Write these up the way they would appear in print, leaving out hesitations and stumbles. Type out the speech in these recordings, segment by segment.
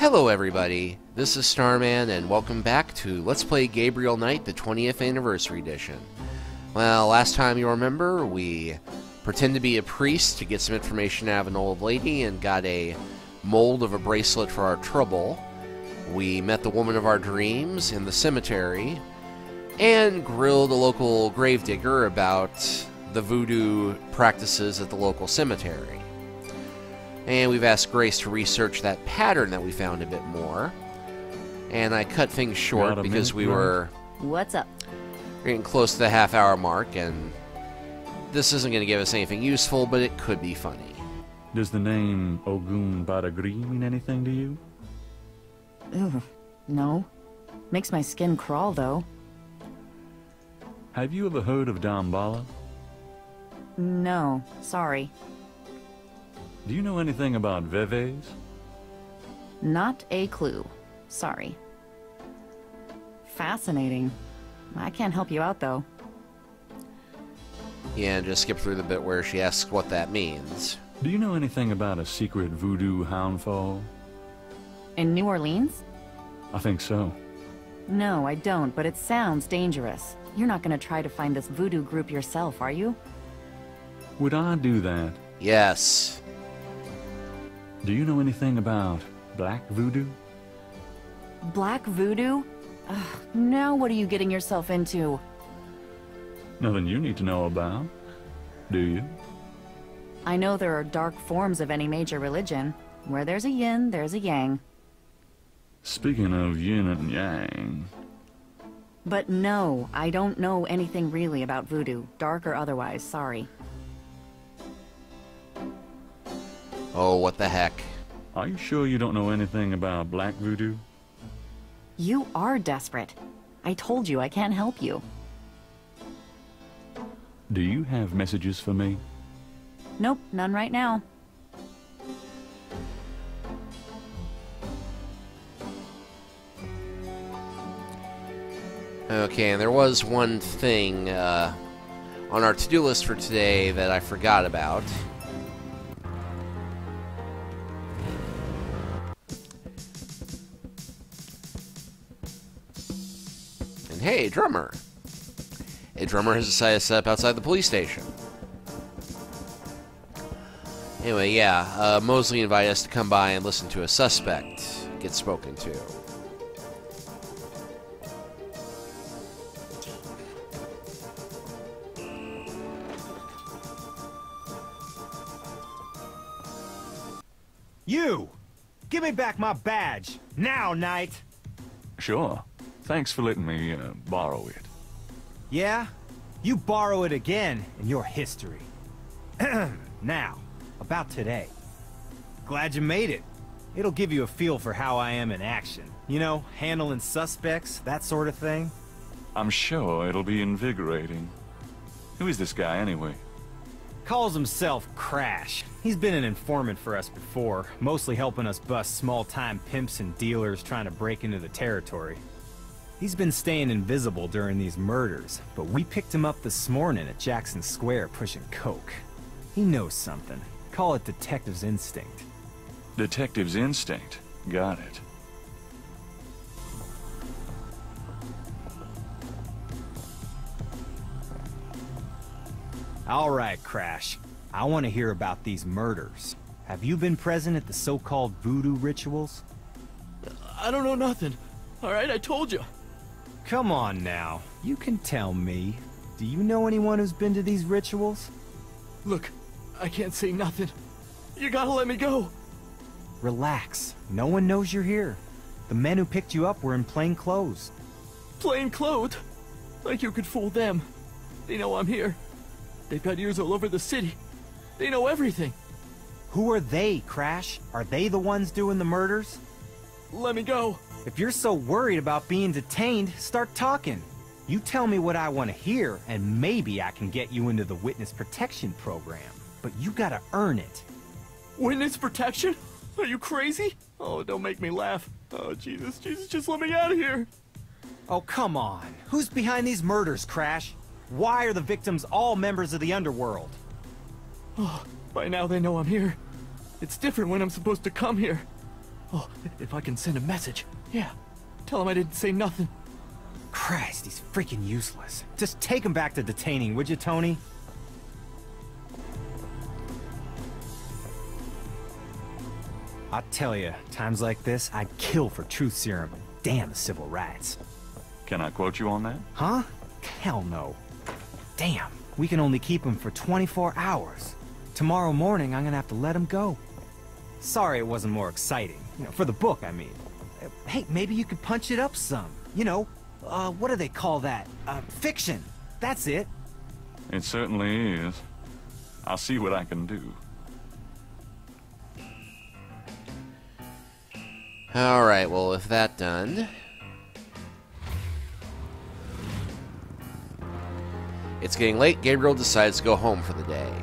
Hello everybody, this is Starman and welcome back to Let's Play Gabriel Night, the 20th Anniversary Edition. Well, last time you remember, we pretended to be a priest to get some information out of an old lady and got a mold of a bracelet for our trouble. We met the woman of our dreams in the cemetery and grilled a local gravedigger about the voodoo practices at the local cemetery. And we've asked Grace to research that pattern that we found a bit more. And I cut things short because we were... What's up? Getting close to the half-hour mark, and this isn't going to give us anything useful, but it could be funny. Does the name Ogun Badagri mean anything to you? Ugh, no. Makes my skin crawl, though. Have you ever heard of Dambala? No, sorry. Do you know anything about Veves? Not a clue. Sorry. Fascinating. I can't help you out, though. Yeah, and just skip through the bit where she asks what that means. Do you know anything about a secret voodoo houndfall? In New Orleans? I think so. No, I don't, but it sounds dangerous. You're not gonna try to find this voodoo group yourself, are you? Would I do that? Yes. Do you know anything about black voodoo? Black voodoo? Ugh, now what are you getting yourself into? Nothing you need to know about, do you? I know there are dark forms of any major religion. Where there's a yin, there's a yang. Speaking of yin and yang... But no, I don't know anything really about voodoo, dark or otherwise, sorry. Oh, what the heck. Are you sure you don't know anything about black voodoo? You are desperate. I told you I can't help you. Do you have messages for me? Nope, none right now. Okay, and there was one thing on our to-do list for today that I forgot about. And hey, drummer! A drummer has decided to set up outside the police station. Anyway, yeah, Mosley invited us to come by and listen to a suspect get spoken to. You! Give me back my badge! Now, Knight! Sure. Thanks for letting me borrow it. Yeah? You borrow it again, and you're history. Now, about today. Glad you made it. It'll give you a feel for how I am in action. You know, handling suspects, that sort of thing. I'm sure it'll be invigorating. Who is this guy, anyway? Calls himself Crash. He's been an informant for us before, mostly helping us bust small-time pimps and dealers trying to break into the territory. He's been staying invisible during these murders, but we picked him up this morning at Jackson Square pushing coke. He knows something. Call it detective's instinct. Detective's instinct. Got it. All right, Crash. I want to hear about these murders. Have you been present at the so-called voodoo rituals? I don't know nothing. All right, I told you. Come on now. You can tell me. Do you know anyone who's been to these rituals? Look, I can't say nothing. You gotta let me go. Relax. No one knows you're here. The men who picked you up were in plain clothes. Plain clothes? Like you could fool them. They know I'm here. They've got ears all over the city. They know everything. Who are they, Crash? Are they the ones doing the murders? Let me go. If you're so worried about being detained, start talking. You tell me what I want to hear, and maybe I can get you into the witness protection program. But you gotta earn it. Witness protection? Are you crazy? Oh, don't make me laugh. Oh, Jesus, just let me out of here. Oh, come on. Who's behind these murders, Crash? Why are the victims all members of the underworld? Oh, by now they know I'm here. It's different when I'm supposed to come here. Oh, if I can send a message. Yeah. Tell him I didn't say nothing. Christ, he's freaking useless. Just take him back to detaining, would you, Tony? I tell you, times like this, I'd kill for truth serum. Damn the civil rights. Can I quote you on that? Huh? Hell no. Damn, we can only keep him for 24 hours. Tomorrow morning, I'm gonna have to let him go. Sorry it wasn't more exciting. You know, for the book, I mean. Hey, maybe you could punch it up some. You know, what do they call that? Fiction. That's it. It certainly is. I'll see what I can do. Alright, well, with that done... It's getting late. Gabriel decides to go home for the day.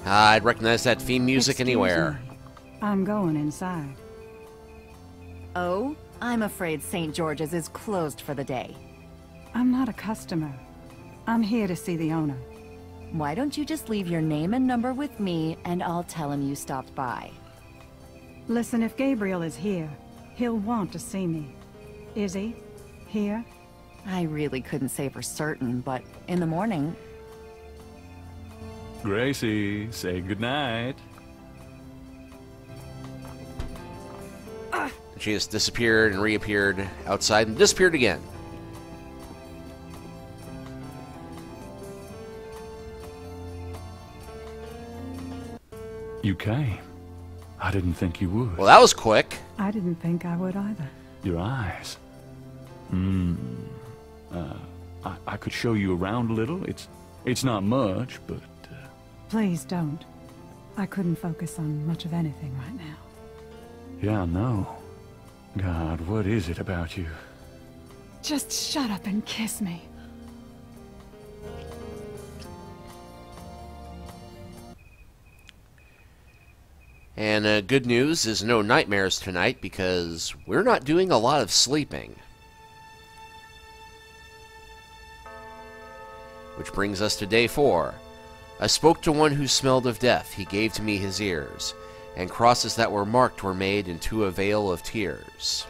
I'd recognize that theme music anywhere. Me. I'm going inside. Oh, I'm afraid St. George's is closed for the day. I'm not a customer. I'm here to see the owner. Why don't you just leave your name and number with me, and I'll tell him you stopped by. Listen, if Gabriel is here, he'll want to see me. Is he? Here? I really couldn't say for certain, but in the morning... Gracie, say goodnight. She just disappeared and reappeared outside and disappeared again. You came. I didn't think you would. Well, that was quick. I didn't think I would either. Your eyes. I could show you around a little. It's not much, but... Please don't. I couldn't focus on much of anything right now. Yeah, I know. God, what is it about you? Just shut up and kiss me. And good news is no nightmares tonight because we're not doing a lot of sleeping. Which brings us to day 4. I spoke to one who smelled of death. He gave to me his ears, and crosses that were marked were made into a veil of tears.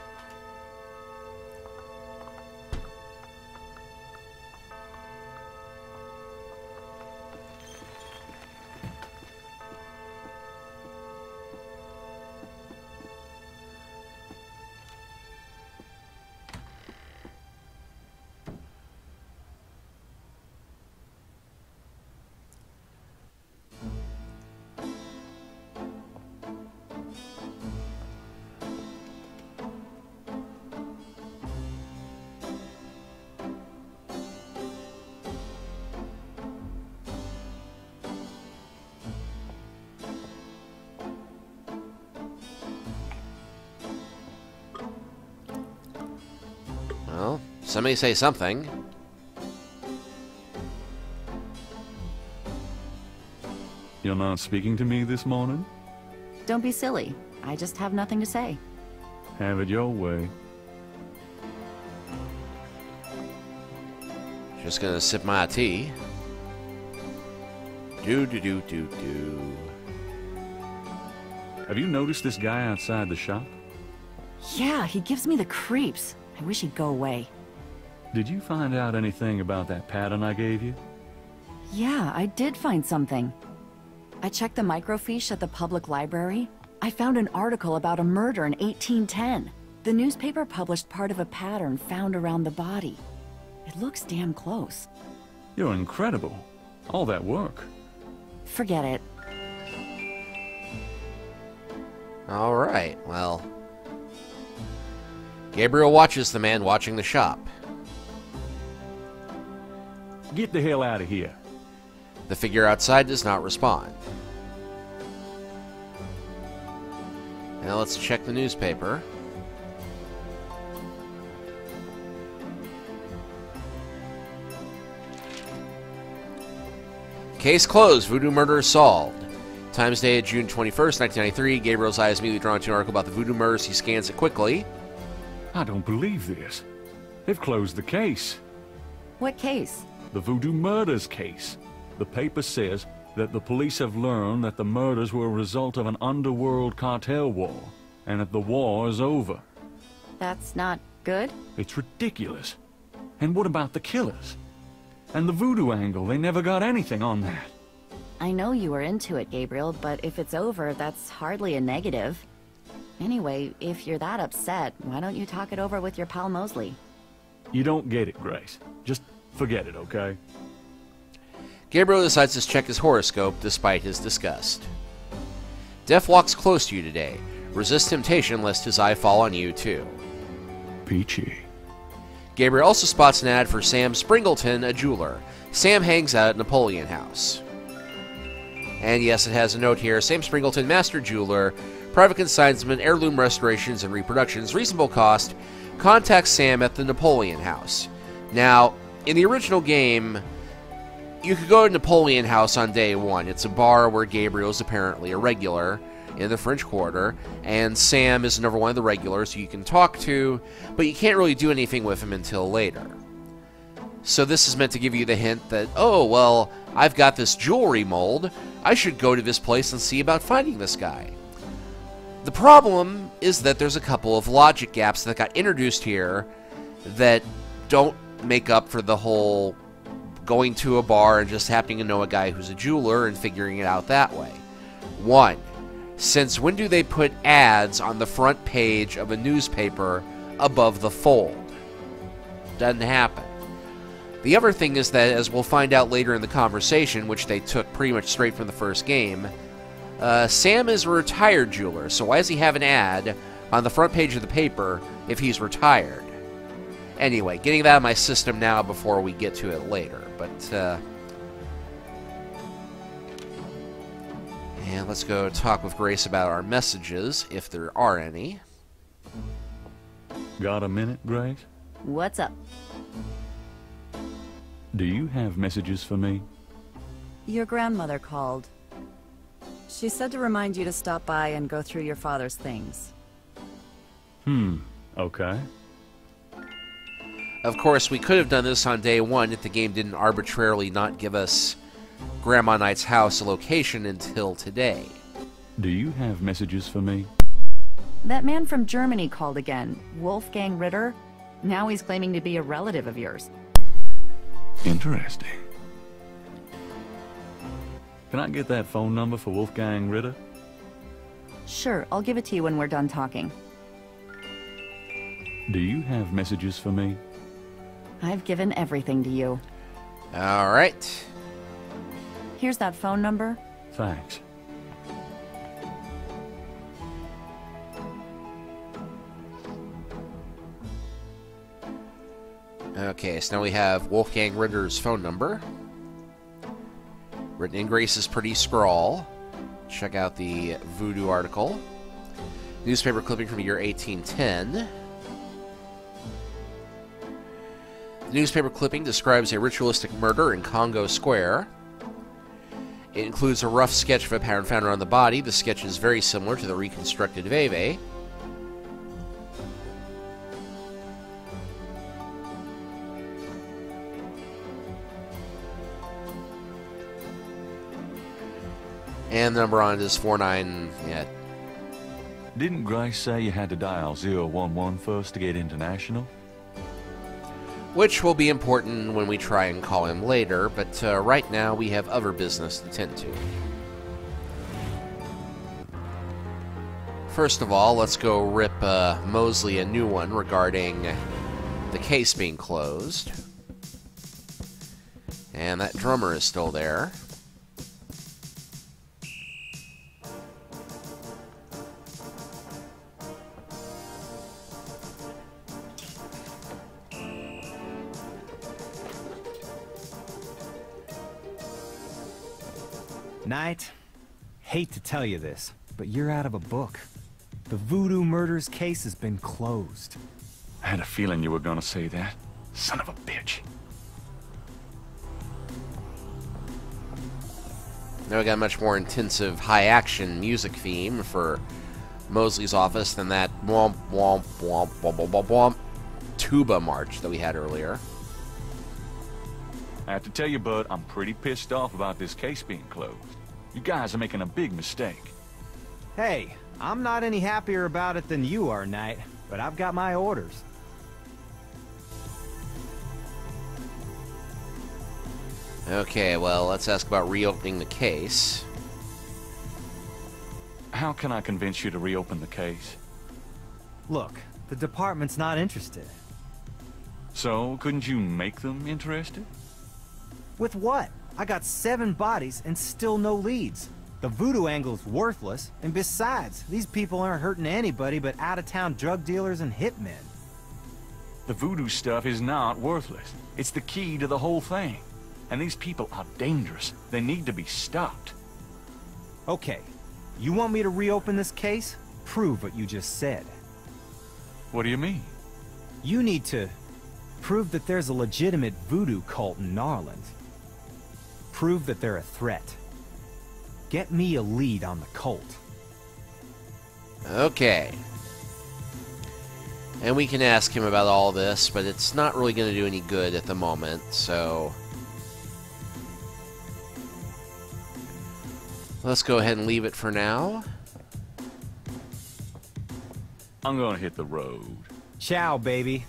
Well, somebody say something. You're not speaking to me this morning? Don't be silly. I just have nothing to say. Have it your way. Just gonna sip my tea. Do. Have you noticed this guy outside the shop? Yeah, he gives me the creeps. I wish he'd go away. Did you find out anything about that pattern I gave you? Yeah, I did find something. I checked the microfiche at the public library. I found an article about a murder in 1810. The newspaper published part of a pattern found around the body. It looks damn close. You're incredible. All that work. Forget it. Alright, well... Gabriel watches the man watching the shop. Get the hell out of here. The figure outside does not respond. Now let's check the newspaper. Case closed. Voodoo murder solved. Times dated June 21st, 1993. Gabriel's eye is immediately drawn to an article about the voodoo murders. He scans it quickly. I don't believe this. They've closed the case. What case? The voodoo murders case. The paper says that the police have learned that the murders were a result of an underworld cartel war, and that the war is over. That's not good? It's ridiculous. And what about the killers? And the voodoo angle, they never got anything on that. I know you were into it, Gabriel, but if it's over, that's hardly a negative. Anyway, if you're that upset, why don't you talk it over with your pal Mosley? You don't get it, Grace. Just forget it, okay? Gabriel decides to check his horoscope despite his disgust. Death walks close to you today. Resist temptation lest his eye fall on you, too. Peachy. Gabriel also spots an ad for Sam Springleton, a jeweler. Sam hangs out at Napoleon House. And yes, it has a note here. Sam Springleton, master jeweler, private consignment, heirloom restorations and reproductions, reasonable cost. Contact Sam at the Napoleon House. Now, in the original game, you could go to Napoleon House on day one. It's a bar where Gabriel is apparently a regular in the French Quarter, and Sam is another one of the regulars who you can talk to, but you can't really do anything with him until later. So this is meant to give you the hint that, oh, well, I've got this jewelry mold. I should go to this place and see about finding this guy. The problem is that there's a couple of logic gaps that got introduced here that don't make up for the whole going to a bar and just happening to know a guy who's a jeweler and figuring it out that way. One, since when do they put ads on the front page of a newspaper above the fold? Doesn't happen. The other thing is that, as we'll find out later in the conversation, which they took pretty much straight from the first game, Sam is a retired jeweler, so why does he have an ad on the front page of the paper if he's retired? Anyway, getting that out of my system now before we get to it later, but, and let's go talk with Grace about our messages, if there are any. Got a minute, Grace? What's up? Do you have messages for me? Your grandmother called. She said to remind you to stop by and go through your father's things. Okay. Of course, we could have done this on day one if the game didn't arbitrarily not give us Grandma Knight's house a location until today. Do you have messages for me? That man from Germany called again, Wolfgang Ritter. Now he's claiming to be a relative of yours. Interesting. Can I get that phone number for Wolfgang Ritter? Sure, I'll give it to you when we're done talking. Do you have messages for me? I've given everything to you. All right. Here's that phone number. Thanks. Okay, so now we have Wolfgang Ritter's phone number. Written in Grace's pretty scrawl. Check out the voodoo article. Newspaper clipping from the year 1810. The newspaper clipping describes a ritualistic murder in Congo Square. It includes a rough sketch of a pattern found around the body. The sketch is very similar to the reconstructed Veve. And the number on it is 49. Yeah. Didn't Grace say you had to dial 011 first to get international? Which will be important when we try and call him later, but right now we have other business to tend to. First of all, let's go rip Mosley a new one regarding the case being closed. And that drummer is still there. Knight, hate to tell you this, but you're out of a book. The voodoo murders case has been closed. I had a feeling you were gonna say that. Son of a bitch. Now we got a much more intensive high-action music theme for Mosley's office than that womp womp womp womp womp womp tuba march that we had earlier. I have to tell you, Bud, I'm pretty pissed off about this case being closed. You guys are making a big mistake. Hey, I'm not any happier about it than you are, Knight, but I've got my orders. Okay, well, let's ask about reopening the case. How can I convince you to reopen the case? Look, the department's not interested. So, couldn't you make them interested? With what? I got 7 bodies and still no leads. The voodoo angle's worthless, and besides, these people aren't hurting anybody but out-of-town drug dealers and hitmen. The voodoo stuff is not worthless. It's the key to the whole thing. And these people are dangerous. They need to be stopped. Okay, you want me to reopen this case? Prove what you just said. What do you mean? You need to prove that there's a legitimate voodoo cult in Narland. Prove that they're a threat. Get me a lead on the cult. Okay. And we can ask him about all this, but it's not really going to do any good at the moment, so... let's go ahead and leave it for now. I'm gonna hit the road. Ciao, baby.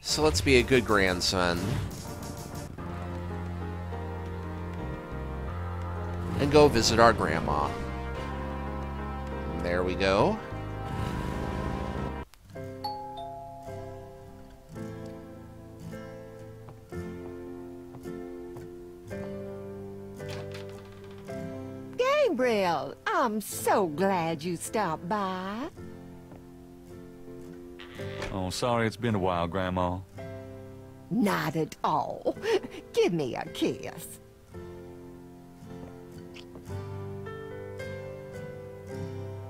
So let's be a good grandson. And go visit our grandma. And there we go. Gabriel, I'm so glad you stopped by. Oh, sorry it's been a while, Grandma. Not at all. Give me a kiss.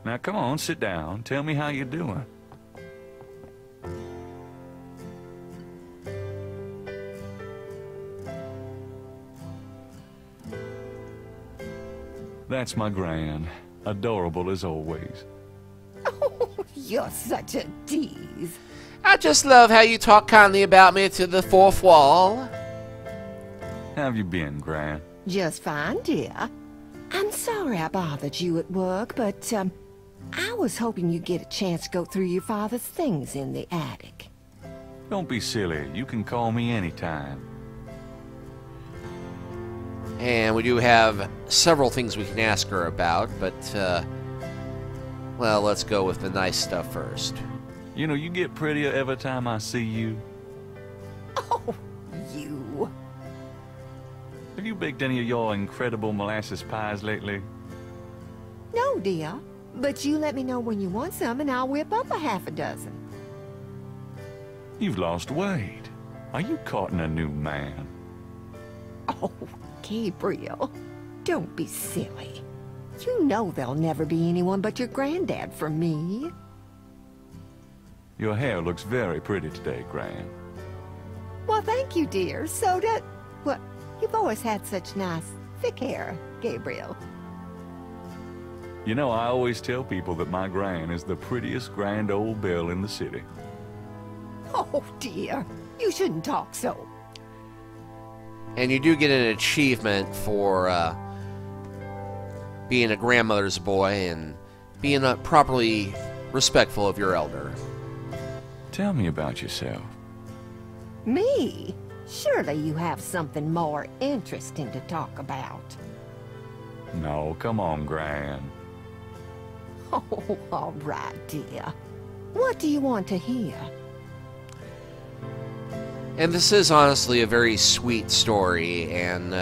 Now, come on, sit down. Tell me how you're doing. That's my gran. Adorable as always. Oh, you're such a tease. I just love how you talk kindly about me to the fourth wall. How have you been, Gran? Just fine, dear. I'm sorry I bothered you at work, but, I was hoping you'd get a chance to go through your father's things in the attic. Don't be silly. You can call me anytime. And we do have several things we can ask her about, but, well, let's go with the nice stuff first. You know, you get prettier every time I see you. Oh, you. Have you baked any of your incredible molasses pies lately? No, dear. But you let me know when you want some and I'll whip up a half a dozen. You've lost weight. Are you courting a new man? Oh, Gabriel, don't be silly. You know there'll never be anyone but your granddad for me. Your hair looks very pretty today, Gran. Well, thank you, dear. So did... well, you've always had such nice, thick hair, Gabriel. You know, I always tell people that my Gran is the prettiest grand old belle in the city. Oh, dear. You shouldn't talk so. And you do get an achievement for being a grandmother's boy and being properly respectful of your elder. Tell me about yourself. Me? Surely you have something more interesting to talk about. No, come on, Gran. Oh, all right, dear. What do you want to hear? And this is honestly a very sweet story, and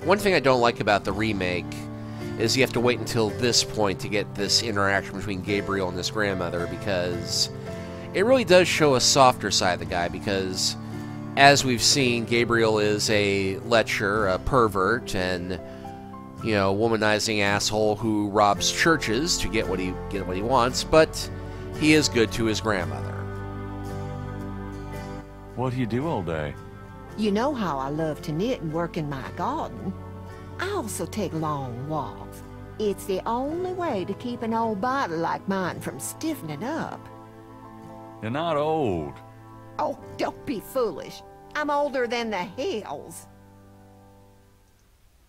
one thing I don't like about the remake is you have to wait until this point to get this interaction between Gabriel and his grandmother, because it really does show a softer side of the guy, because as we've seen, Gabriel is a lecher, a pervert, and, you know, womanizing asshole who robs churches to get what he wants, but he is good to his grandmother. What do you do all day? You know how I love to knit and work in my garden. I also take long walks. It's the only way to keep an old bottle like mine from stiffening up. You're not old. Oh, don't be foolish. I'm older than the hills.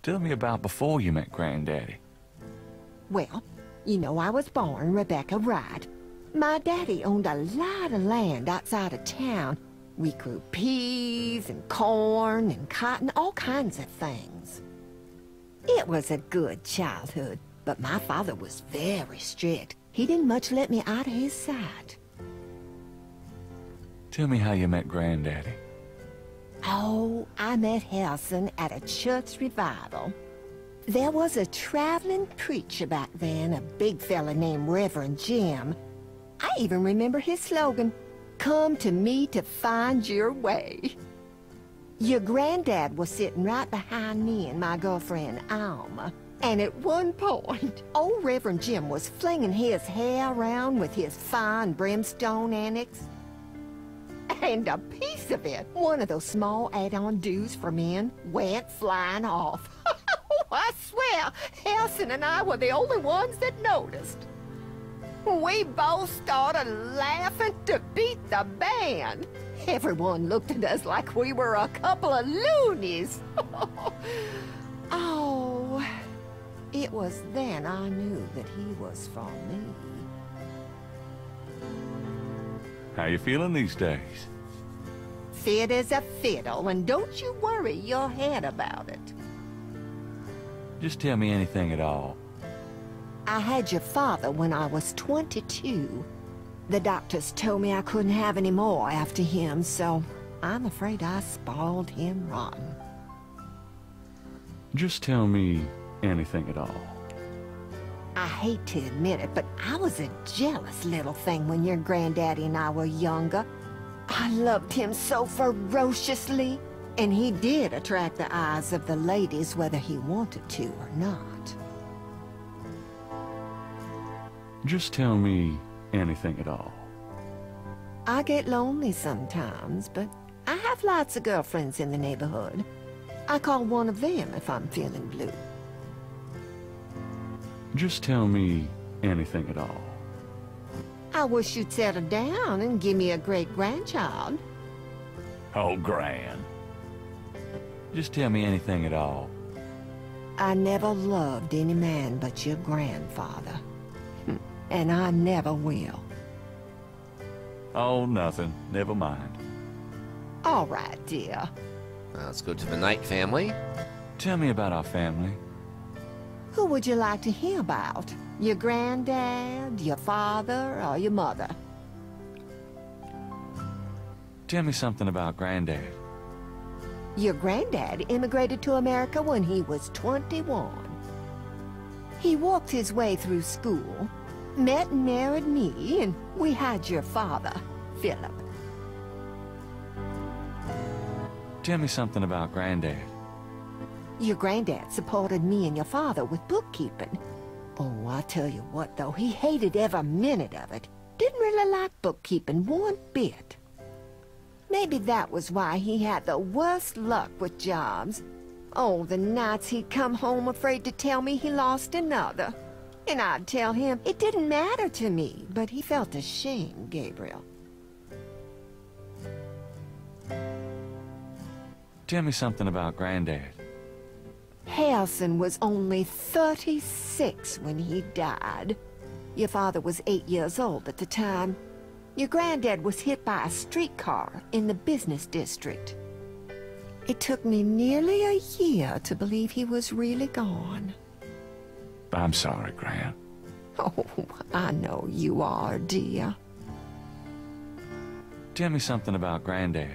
Tell me about before you met Granddaddy. Well, you know I was born Rebecca Wright. My daddy owned a lot of land outside of town. We grew peas and corn and cotton, all kinds of things. It was a good childhood, but my father was very strict. He didn't much let me out of his sight. Tell me how you met Granddaddy. Oh, I met Helson at a church revival. There was a traveling preacher back then, a big fella named Reverend Jim. I even remember his slogan, "Come to me to find your way." Your granddad was sitting right behind me and my girlfriend, Alma. And at one point, old Reverend Jim was flinging his hair around with his fine brimstone annex. And a piece of it, one of those small add-on do's for men, went flying off. I swear, Helson and I were the only ones that noticed. We both started laughing to beat the band. Everyone looked at us like we were a couple of loonies. Oh, it was then I knew that he was for me. How you feeling these days? Fit as a fiddle, and don't you worry your head about it. Just tell me anything at all. I had your father when I was 22. The doctors told me I couldn't have any more after him, so I'm afraid I spoiled him rotten. Just tell me anything at all. I hate to admit it, but I was a jealous little thing when your granddaddy and I were younger. I loved him so ferociously, and he did attract the eyes of the ladies whether he wanted to or not. Just tell me anything at all. I get lonely sometimes, but I have lots of girlfriends in the neighborhood. I call one of them if I'm feeling blue. Just tell me anything at all. I wish you'd settle down and give me a great-grandchild. Oh, Gran. Just tell me anything at all. I never loved any man but your grandfather. And I never will. Oh, nothing. Never mind. All right, dear. Let's go to the Knight family. Tell me about our family. Who would you like to hear about? Your granddad, your father, or your mother? Tell me something about Granddad. Your granddad immigrated to America when he was 21. He walked his way through school, met and married me, and we had your father, Philip. Tell me something about Granddad. Your granddad supported me and your father with bookkeeping. Oh, I tell you what, though, he hated every minute of it. Didn't really like bookkeeping one bit. Maybe that was why he had the worst luck with jobs. Oh, the nights he'd come home afraid to tell me he lost another. And I'd tell him it didn't matter to me, but he felt ashamed, Gabriel. Tell me something about Granddad. Helson was only 36 when he died. Your father was 8 years old at the time. Your granddad was hit by a streetcar in the business district. It took me nearly a year to believe he was really gone. I'm sorry, Gran. Oh, I know you are, dear. Tell me something about Granddad.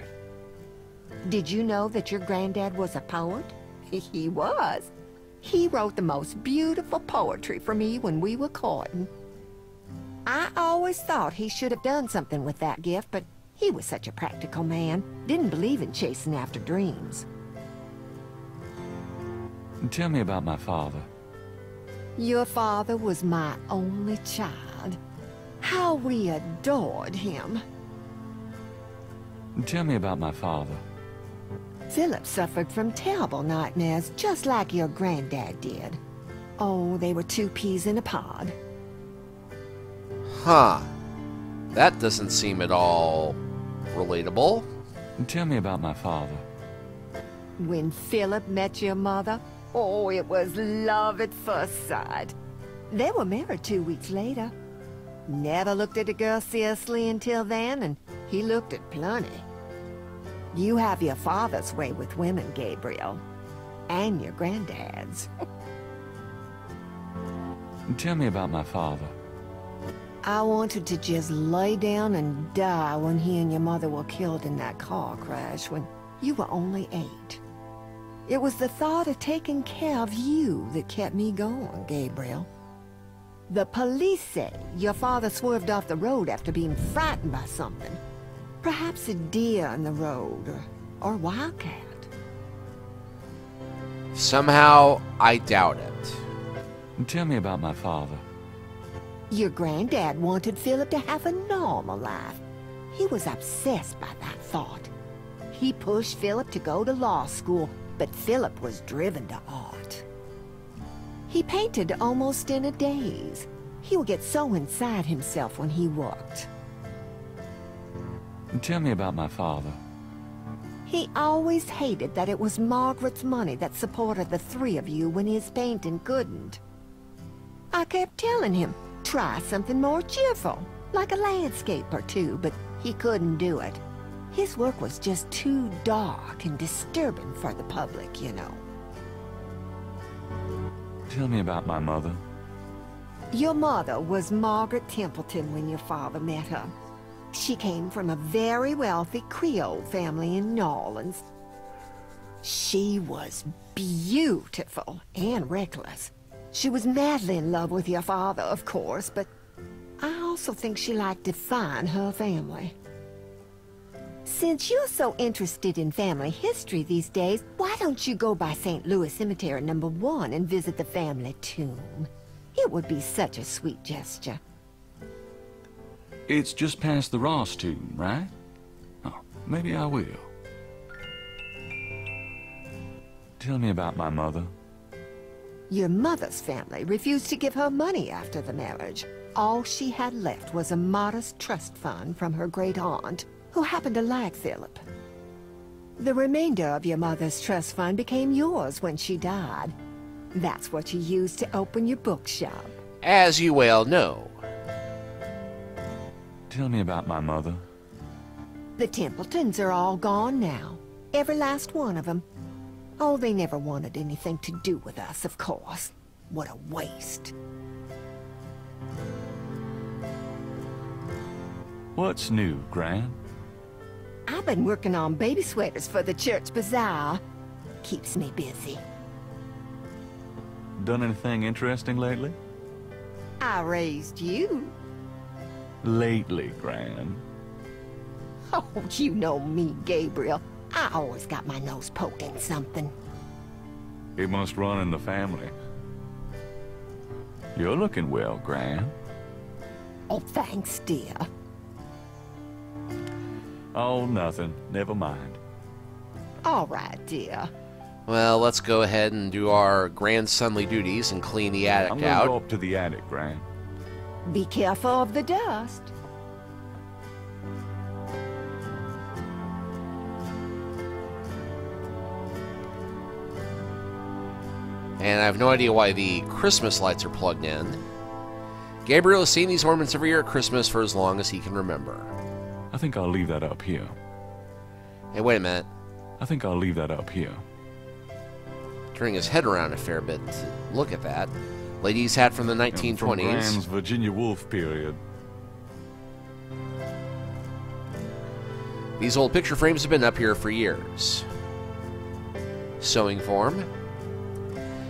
Did you know that your granddad was a poet? He was. He wrote the most beautiful poetry for me when we were courting. I always thought he should have done something with that gift, but he was such a practical man. Didn't believe in chasing after dreams. Tell me about my father. Your father was my only child. How we adored him. Tell me about my father. Philip suffered from terrible nightmares, just like your granddad did. Oh, they were two peas in a pod. Huh. That doesn't seem at all relatable. Tell me about my father. When Philip met your mother, oh, it was love at first sight. They were married 2 weeks later. Never looked at a girl seriously until then, and he looked at plenty. You have your father's way with women, Gabriel. And your granddad's. Tell me about my father. I wanted to just lay down and die when he and your mother were killed in that car crash when you were only 8. It was the thought of taking care of you that kept me going, Gabriel. The police say your father swerved off the road after being frightened by something. Perhaps a deer in the road, or wildcat. Somehow, I doubt it. Tell me about my father. Your granddad wanted Philip to have a normal life. He was obsessed by that thought. He pushed Philip to go to law school, but Philip was driven to art. He painted almost in a daze. He would get so inside himself when he worked. Tell me about my father. He always hated that it was Margaret's money that supported the 3 of you when his painting couldn't. I kept telling him, try something more cheerful, like a landscape or 2, but he couldn't do it. His work was just too dark and disturbing for the public, you know. Tell me about my mother. Your mother was Margaret Templeton when your father met her. She came from a very wealthy Creole family in New Orleans. She was beautiful and reckless. She was madly in love with your father, of course, but I also think she liked to define her family. Since you're so interested in family history these days, why don't you go by St. Louis Cemetery No. 1 and visit the family tomb? It would be such a sweet gesture. It's just past the Ross tomb, right? Oh, maybe I will. Tell me about my mother. Your mother's family refused to give her money after the marriage. All she had left was a modest trust fund from her great aunt, who happened to like Philip. The remainder of your mother's trust fund became yours when she died. That's what you used to open your bookshop. As you well know. Tell me about my mother. The Templetons are all gone now. Every last one of them. Oh, they never wanted anything to do with us, of course. What a waste. What's new, Gran? I've been working on baby sweaters for the church bazaar. Keeps me busy. Done anything interesting lately? I raised you. Lately, Gran. Oh, you know me, Gabriel. I always got my nose poked in something. It must run in the family. You're looking well, Gran. Oh, thanks, dear. Oh, nothing. Never mind. All right, dear. Well, let's go ahead and do our grandsonly duties and clean the attic I'm gonna out. go up to the attic, Gran. Be careful of the dust. And I have no idea why the Christmas lights are plugged in. Gabriel has seen these ornaments every year at Christmas for as long as he can remember. I think I'll leave that up here. Hey, wait a minute. I think I'll leave that up here. Turning his head around a fair bit to look at that. Lady's hat from the 1920s. From Gran's Virginia Woolf period. These old picture frames have been up here for years. Sewing form.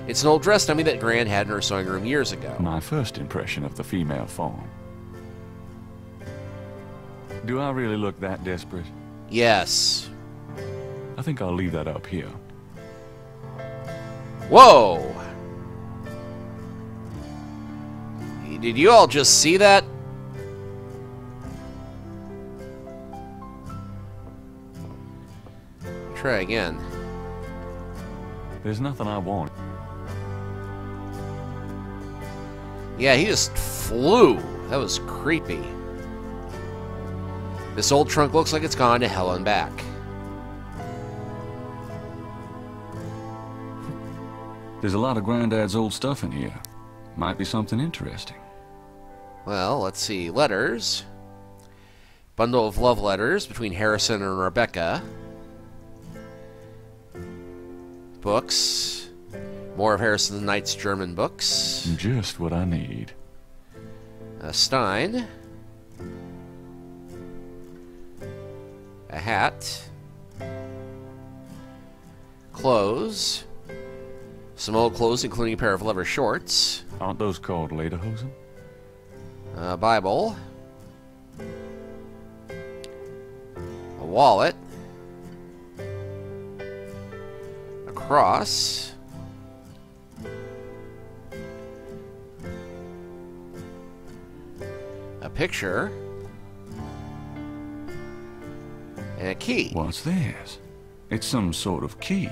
It's an old dress dummy that Gran had in her sewing room years ago. My first impression of the female form. Do I really look that desperate? Yes. I think I'll leave that up here. Whoa! Did you all just see that? Try again. There's nothing I want. Yeah, he just flew. That was creepy. This old trunk looks like it's gone to hell and back. There's a lot of Granddad's old stuff in here. Might be something interesting. Well, let's see. Letters. Bundle of love letters between Harrison and Rebecca. Books. More of Harrison Knight's German books. Just what I need. Stein. A hat. Clothes. Some old clothes, including a pair of leather shorts. Aren't those called lederhosen? Bible. A wallet. A cross. A picture. And a key. What's this? It's some sort of key.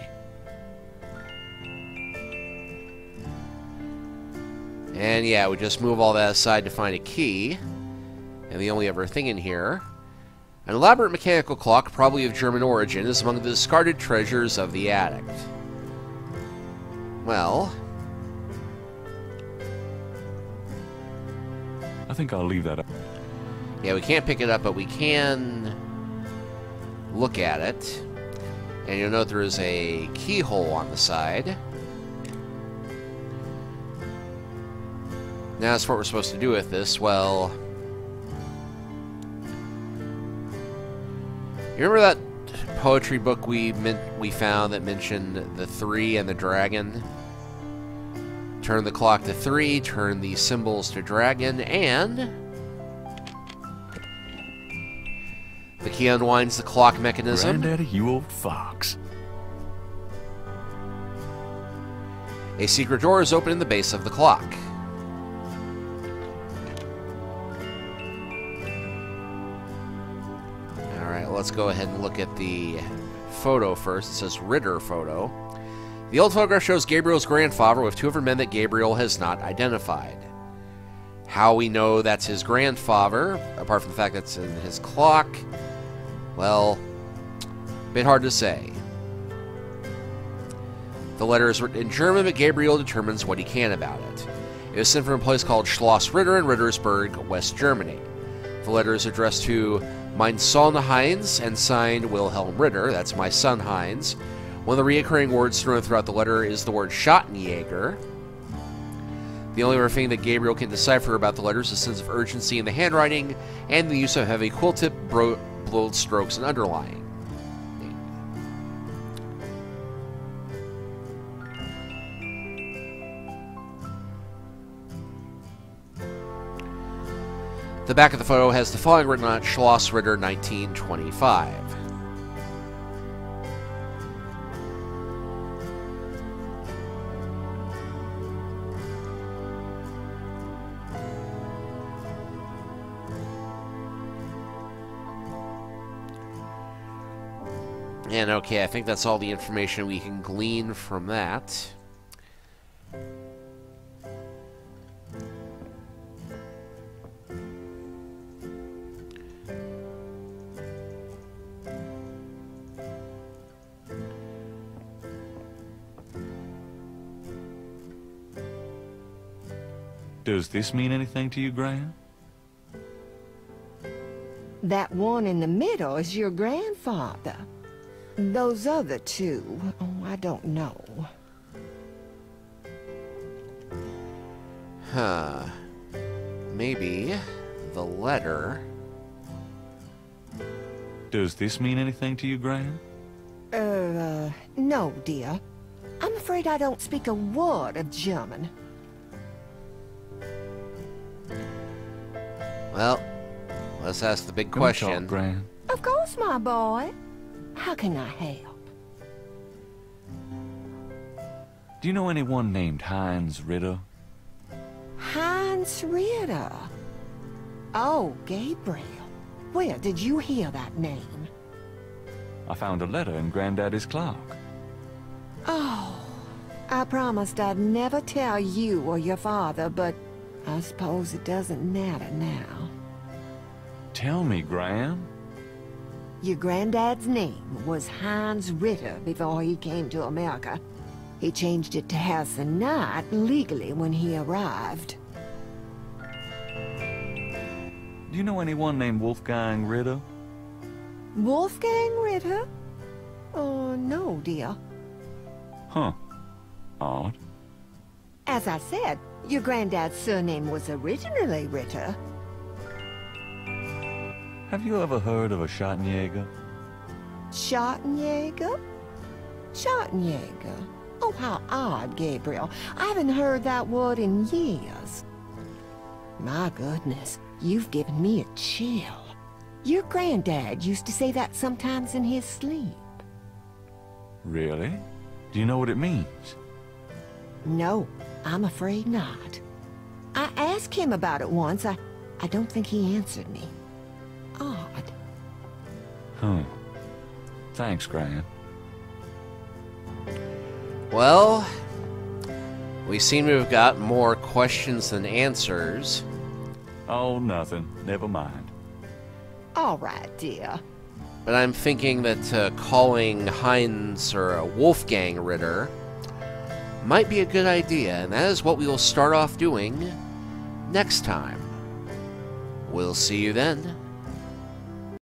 And yeah, we just move all that aside to find a key. And the only other thing in here, an elaborate mechanical clock, probably of German origin, is among the discarded treasures of the attic. Well, I think I'll leave that up. yeah, we can't pick it up, but we can look at it. And you'll note there is a keyhole on the side. Now, as for what we're supposed to do with this, well, you remember that poetry book we found that mentioned the 3 and the dragon? Turn the clock to 3, turn the symbols to dragon, and the key unwinds the clock mechanism. Granddaddy, you old fox. A secret door is open in the base of the clock. Let's go ahead and look at the photo first. It says Ritter photo. The old photograph shows Gabriel's grandfather with 2 other men that Gabriel has not identified. How we know that's his grandfather, apart from the fact that's in his clock, well, a bit hard to say. The letter is written in German, but Gabriel determines what he can about it. It was sent from a place called Schloss Ritter in Rittersburg, West Germany. The letter is addressed to Mein Sohn Heinz and signed Wilhelm Ritter. That's my son Heinz. One of the recurring words thrown throughout the letter is the word Schattenjäger. The only other thing that Gabriel can decipher about the letter is a sense of urgency in the handwriting and the use of heavy quill tip, bold strokes, and underlining. The back of the photo has the following written on it: Schloss Ritter 1925. And okay, I think that's all the information we can glean from that. Does this mean anything to you, Gran? That one in the middle is your grandfather. Those other 2, oh, I don't know. Huh. Maybe the letter. Does this mean anything to you, Gran? No, dear. I'm afraid I don't speak a word of German. Well, let's ask the big Don't question. talk, Gran. Of course, my boy. How can I help? Do you know anyone named Heinz Ritter? Heinz Ritter. Oh, Gabriel. Where did you hear that name? I found a letter in Granddaddy's clock. Oh, I promised I'd never tell you or your father, but I suppose it doesn't matter now. Tell me, Gran. Your granddad's name was Heinz Ritter before he came to America. He changed it to Harrison Knight legally when he arrived. Do you know anyone named Wolfgang Ritter? Wolfgang Ritter? Oh, no, dear. Huh. Odd. As I said, your granddad's surname was originally Ritter. Have you ever heard of a Schottenjäger? Schottenjäger? Schottenjäger? Oh, how odd, Gabriel. I haven't heard that word in years. My goodness, you've given me a chill. Your granddad used to say that sometimes in his sleep. Really? Do you know what it means? No, I'm afraid not. I asked him about it once. I don't think he answered me. Odd. Huh. Thanks, Gran. Well, we seem to have got more questions than answers. Oh, nothing. Never mind. All right, dear. But I'm thinking that calling Heinz or Wolfgang Ritter might be a good idea, and that is what we will start off doing next time. We'll see you then.